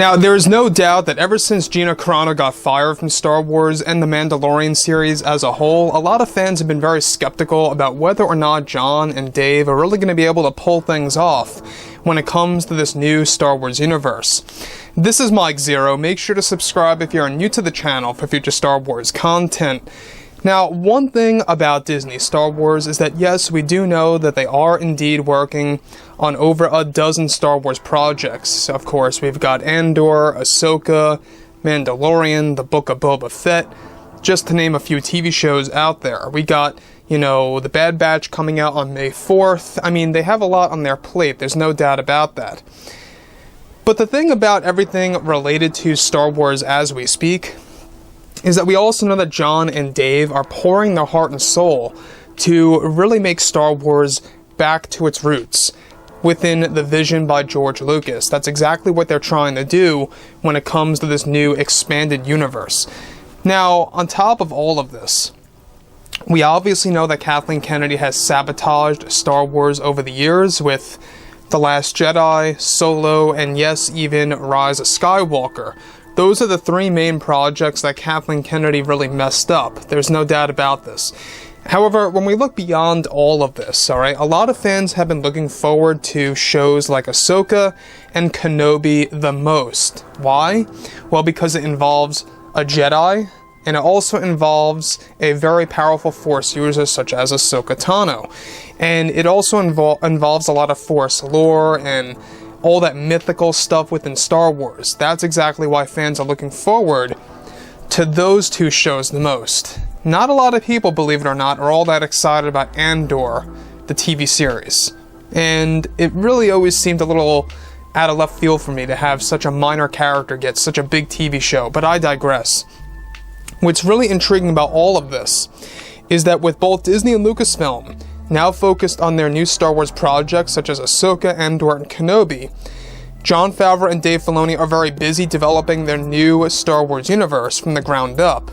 Now, there is no doubt that ever since Gina Carano got fired from Star Wars and the Mandalorian series as a whole, a lot of fans have been very skeptical about whether or not Jon and Dave are really going to be able to pull things off when it comes to this new Star Wars universe. This is Mike Zero. Make sure to subscribe if you're new to the channel for future Star Wars content. Now, one thing about Disney Star Wars is that yes, we do know that they are indeed working on over a dozen Star Wars projects. Of course, we've got Andor, Ahsoka, Mandalorian, The Book of Boba Fett, just to name a few TV shows out there. We got, The Bad Batch coming out on May 4th. I mean, they have a lot on their plate, there's no doubt about that. But the thing about everything related to Star Wars as we speak is that we also know that Jon and Dave are pouring their heart and soul to really make Star Wars back to its roots within the vision by George Lucas. That's exactly what they're trying to do when it comes to this new expanded universe. Now, on top of all of this, we obviously know that Kathleen Kennedy has sabotaged Star Wars over the years with The Last Jedi, Solo, and yes, even Rise of Skywalker. Those are the three main projects that Kathleen Kennedy really messed up. There's no doubt about this. However, when we look beyond all of this, alright, a lot of fans have been looking forward to shows like Ahsoka and Kenobi the most. Why? Well, because it involves a Jedi, and it also involves a very powerful Force user such as Ahsoka Tano. And it also involves a lot of Force lore and all that mythical stuff within Star Wars. That's exactly why fans are looking forward to those two shows the most. Not a lot of people, believe it or not, are all that excited about Andor, the TV series. And it really always seemed a little out of left field for me to have such a minor character get such a big TV show, but I digress. What's really intriguing about all of this is that with both Disney and Lucasfilm now focused on their new Star Wars projects such as Ahsoka, Andor, and Kenobi, Jon Favreau and Dave Filoni are very busy developing their new Star Wars universe from the ground up.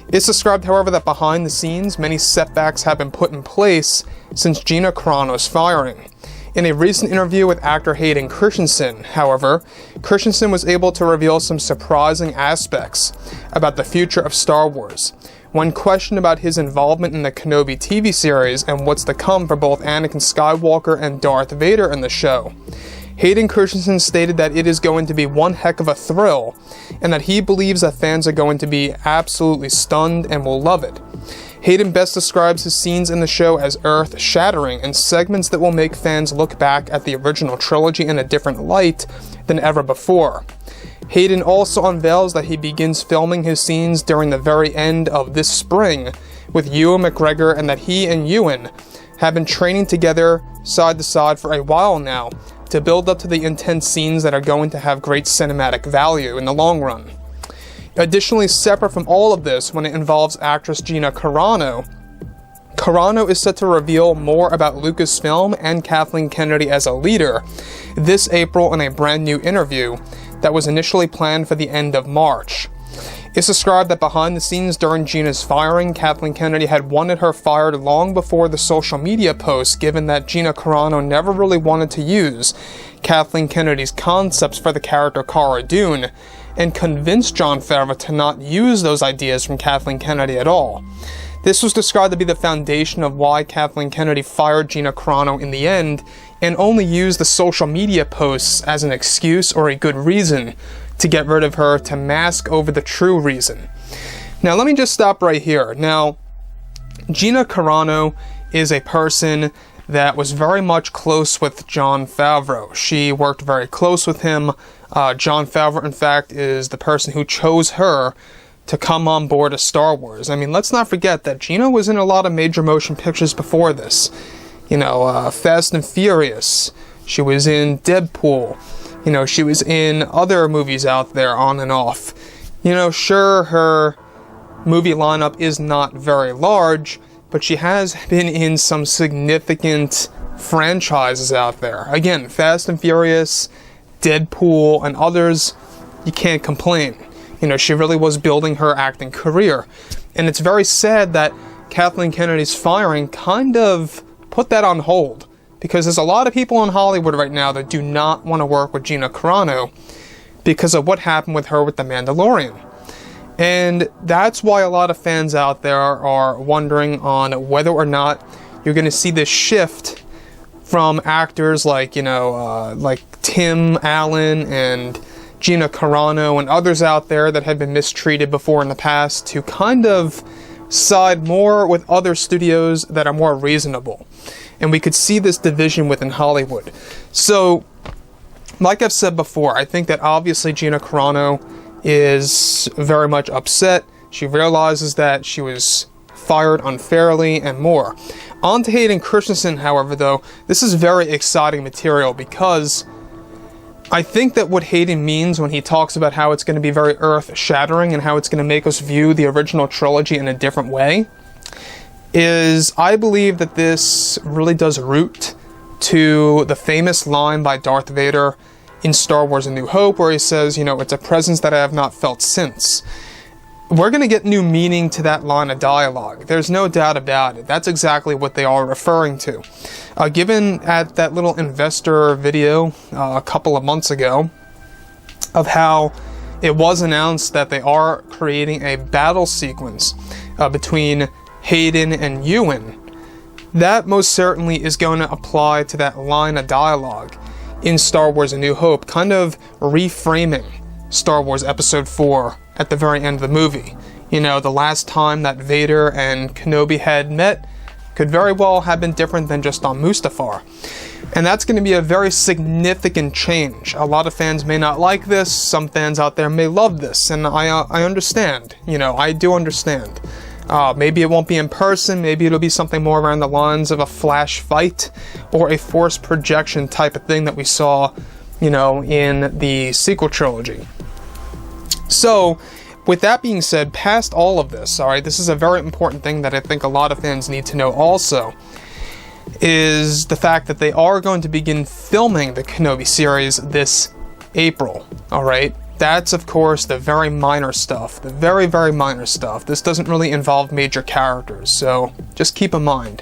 It's described, however, that behind the scenes, many setbacks have been put in place since Gina Carano's firing. In a recent interview with actor Hayden Christensen, however, Christensen was able to reveal some surprising aspects about the future of Star Wars. When questioned about his involvement in the Kenobi TV series and what's to come for both Anakin Skywalker and Darth Vader in the show, Hayden Christensen stated that it is going to be one heck of a thrill, and that he believes that fans are going to be absolutely stunned and will love it. Hayden best describes his scenes in the show as earth-shattering and segments that will make fans look back at the original trilogy in a different light than ever before. Hayden also unveils that he begins filming his scenes during the very end of this spring with Ewan McGregor, and that he and Ewan have been training together side to side for a while now to build up to the intense scenes that are going to have great cinematic value in the long run. Additionally, separate from all of this, when it involves actress Gina Carano, Carano is set to reveal more about Lucasfilm and Kathleen Kennedy as a leader this April in a brand new interview that was initially planned for the end of March. It's described that behind the scenes during Gina's firing, Kathleen Kennedy had wanted her fired long before the social media posts, given that Gina Carano never really wanted to use Kathleen Kennedy's concepts for the character Cara Dune, and convinced Jon Favreau to not use those ideas from Kathleen Kennedy at all. This was described to be the foundation of why Kathleen Kennedy fired Gina Carano in the end, and only used the social media posts as an excuse or a good reason to get rid of her, to mask over the true reason. Now let me just stop right here. Now, Gina Carano is a person that was very much close with Jon Favreau. She worked very close with him. Jon Favreau, in fact, is the person who chose her to come on board as Star Wars. I mean, let's not forget that Gina was in a lot of major motion pictures before this. Fast and Furious. She was in Deadpool. She was in other movies out there on and off. Sure, her movie lineup is not very large, but she has been in some significant franchises out there. Again, Fast and Furious, Deadpool, and others, you can't complain. She really was building her acting career. And it's very sad that Kathleen Kennedy's firing kind of put that on hold, because there's a lot of people in Hollywood right now that do not want to work with Gina Carano because of what happened with her with the Mandalorian. And that's why a lot of fans out there are wondering on whether or not you're going to see this shift from actors like, like Tim Allen and Gina Carano and others out there that have been mistreated before in the past to kind of side more with other studios that are more reasonable. And we could see this division within Hollywood. So, like I've said before, I think that obviously Gina Carano is very much upset. She realizes that she was fired unfairly and more. On to Hayden Christensen, however, though, this is very exciting material because I think that what Hayden means when he talks about how it's going to be very earth-shattering and how it's going to make us view the original trilogy in a different way is I believe that this really does root to the famous line by Darth Vader in Star Wars A New Hope, where he says, it's a presence that I have not felt since. We're going to get new meaning to that line of dialogue. There's no doubt about it. That's exactly what they are referring to. Given at that little investor video a couple of months ago of how it was announced that they are creating a battle sequence between Hayden and Ewan, that most certainly is going to apply to that line of dialogue in Star Wars A New Hope, kind of reframing Star Wars Episode 4 at the very end of the movie. The last time that Vader and Kenobi had met could very well have been different than just on Mustafar. And that's going to be a very significant change. A lot of fans may not like this, some fans out there may love this, and I understand. I do understand. Maybe it won't be in person, maybe it'll be something more around the lines of a flash fight or a force projection type of thing that we saw, in the sequel trilogy. So, with that being said, past all of this, alright, this is a very important thing that I think a lot of fans need to know also, is the fact that they are going to begin filming the Kenobi series this April, alright? That's, of course, the very minor stuff. The very, very minor stuff. This doesn't really involve major characters, so just keep in mind.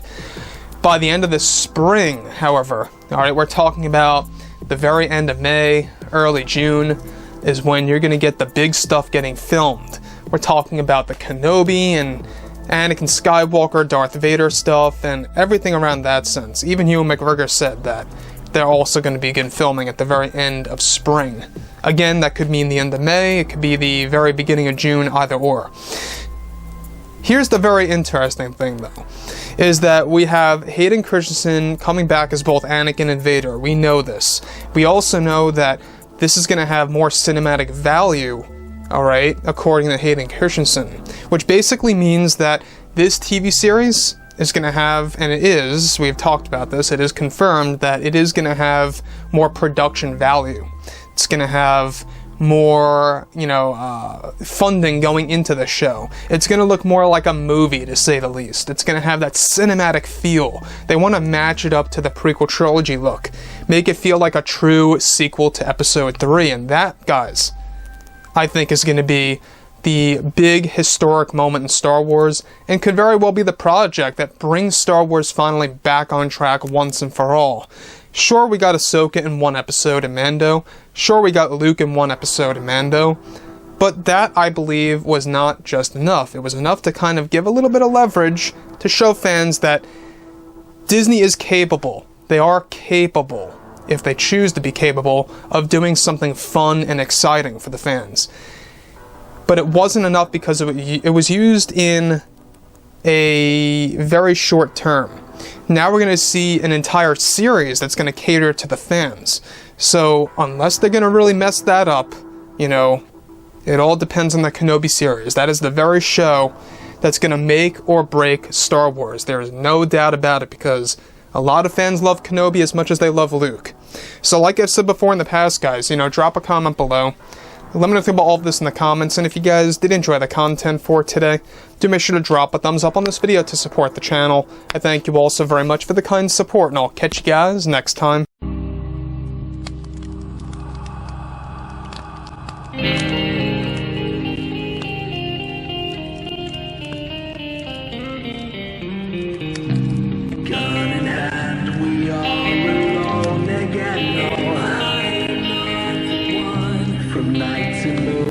By the end of the spring, however, alright, we're talking about the very end of May, early June, is when you're going to get the big stuff getting filmed. We're talking about the Kenobi and Anakin Skywalker, Darth Vader stuff, and everything around that sense. Even Ewan McGregor said that they're also going to begin filming at the very end of spring. Again, that could mean the end of May, it could be the very beginning of June, either or. Here's the very interesting thing, though, is that we have Hayden Christensen coming back as both Anakin and Vader. We know this. We also know that this is going to have more cinematic value, alright, according to Hayden Christensen, which basically means that this TV series is going to have, and it is, we've talked about this, it is confirmed that it is going to have more production value. It's going to have more, funding going into the show. It's going to look more like a movie, to say the least. It's going to have that cinematic feel. They want to match it up to the prequel trilogy look. Make it feel like a true sequel to Episode 3. And that, guys, I think is going to be the big historic moment in Star Wars, and could very well be the project that brings Star Wars finally back on track once and for all. Sure, we got Ahsoka in one episode in Mando. Sure, we got Luke in one episode in Mando. But that, I believe, was not just enough. It was enough to kind of give a little bit of leverage to show fans that Disney is capable. They are capable, if they choose to be capable, of doing something fun and exciting for the fans. But it wasn't enough because it was used in a very short term. Now we're going to see an entire series that's going to cater to the fans. So, unless they're going to really mess that up, it all depends on the Kenobi series. That is the very show that's going to make or break Star Wars. There is no doubt about it, because a lot of fans love Kenobi as much as they love Luke. So, like I've said before in the past, guys, drop a comment below. Let me know about all of this in the comments, and if you guys did enjoy the content for today, do make sure to drop a thumbs up on this video to support the channel. I thank you all so very much for the kind support, and I'll catch you guys next time. Gun in hand, we are alone again. No hiding from in the